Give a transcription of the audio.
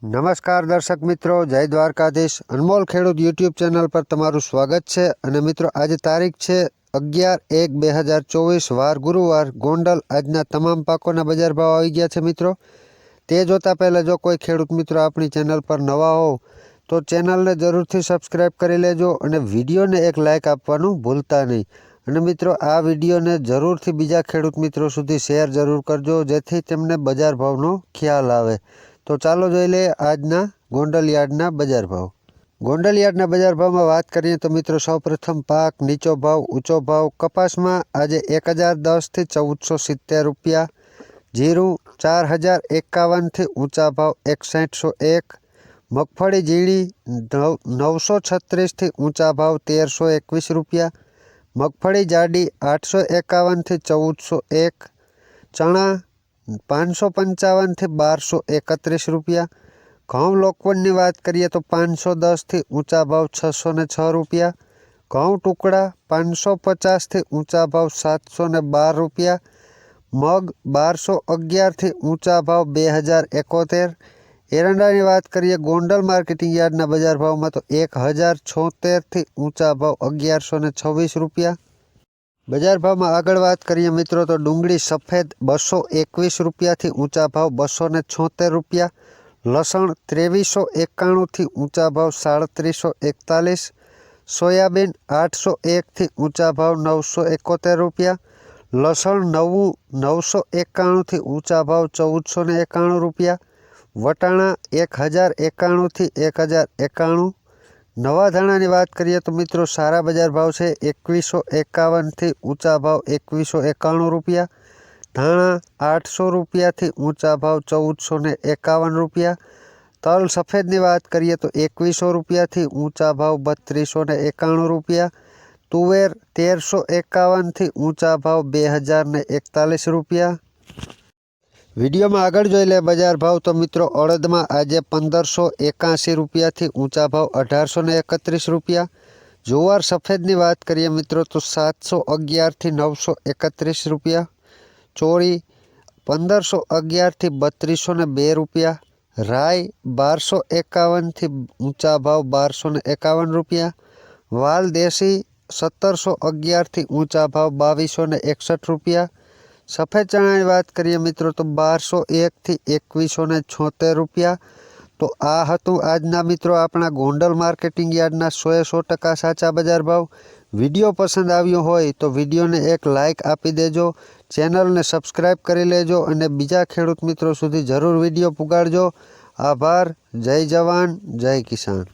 નમસ્કાર દર્શક મિત્રો, જય દ્વારકાધીશ। અનમોલ ખેડૂત યુટ્યુબ ચેનલ પર તમારું સ્વાગત છે। અને મિત્રો આજે તારીખ છે 11/1/2024 વાર ગુરુવાર। ગોંડલ આજના તમામ પાકોના બજાર ભાવ આવી ગયા છે। મિત્રો તે જોતા પહેલાં જો કોઈ ખેડૂત મિત્રો આપણી ચેનલ પર નવા હો તો ચેનલને જરૂરથી સબસ્ક્રાઈબ કરી લેજો અને વિડીયોને એક લાઇક આપવાનું ભૂલતા નહીં। અને મિત્રો આ વિડીયોને જરૂરથી બીજા ખેડૂત મિત્રો સુધી શેર જરૂર કરજો, જેથી તેમને બજાર ભાવનો ખ્યાલ આવે। તો ચાલો જોઈ લઈએ આજના ગોંડલ યાર્ડના બજાર ભાવ। ગોંડલ યાર્ડના બજાર ભાવમાં વાત કરીએ તો મિત્રો સૌપ્રથમ પાક, નીચો ભાવ, ઊંચો ભાવ। કપાસમાં આજે 1010 થી 1470 રૂપિયા, જીરું 4051 થી ઊંચા ભાવ 6101, મગફળી ઝીણી 936 થી ઊંચા ભાવ 1321 રૂપિયા, મગફળી જાડી 851 થી 1401, ચણા 555 થી 1231 રૂપિયા। ઘઉં લોકવનની વાત કરીએ તો 510 થી ઊંચા ભાવ 606 રૂપિયા, ઘઉં ટુકડા 550 થી ઊંચા ભાવ 712 રૂપિયા, મગ 1211 થી ઊંચા ભાવ 2071। એરંડાની વાત કરીએ ગોંડલ માર્કેટિંગ યાર્ડના બજાર ભાવમાં તો 1076 થી ઊંચા ભાવ 1126 રૂપિયા। બજાર ભાવમાં આગળ વાત કરીએ મિત્રો તો ડુંગળી સફેદ 221 રૂપિયાથી ઊંચા ભાવ 276 રૂપિયા, લસણ 2391 થી ઊંચા ભાવ 3741, સોયાબીન 801 થી ઊંચા ભાવ 971 રૂપિયા, લસણ નવું 991 થી ઊંચા ભાવ 1491 રૂપિયા, વટાણા 1091 થી 1091। નવા ધાણાની વાત કરીએ તો મિત્રો સારા બજાર ભાવ છે 2151 થી ઊંચા ભાવ 2191 રૂપિયા, ધાણા 800 રૂપિયાથી ઊંચા ભાવ 1451 રૂપિયા, તલ સફેદની વાત કરીએ તો 2100 રૂપિયાથી ઊંચા ભાવ 3291 રૂપિયા, તુવેર 1351 થી ઊંચા ભાવ 2041 રૂપિયા। વિડીયોમાં આગળ જોઈ લે બજાર ભાવ તો મિત્રો અડદમાં આજે 1581 રૂપિયાથી ઊંચા ભાવ 1831 રૂપિયા, જુવાર સફેદની વાત કરીએ મિત્રો તો 711 થી 931 રૂપિયા, ચોળી 1511 થી 3202 રૂપિયા, રાઈ 1251 થી ઊંચા ભાવ 1251 રૂપિયા, વાલ દેશી 1711 થી ઊંચા ભાવ 2261 રૂપિયા। સફેદ ચણાની વાત કરીએ મિત્રો તો 1201 થી 2176 રૂપિયા। તો આ હતું આજના મિત્રો આપણા ગોંડલ માર્કેટિંગ યાર્ડના 100% સાચા બજાર ભાવ। વિડીયો પસંદ આવ્યો હોય તો વિડીયોને એક લાઇક આપી દેજો, ચેનલને સબસ્ક્રાઈબ કરી લેજો અને બીજા ખેડૂત મિત્રો સુધી જરૂર વિડીયો પુગાડજો। આભાર। જય જવાન, જય કિસાન।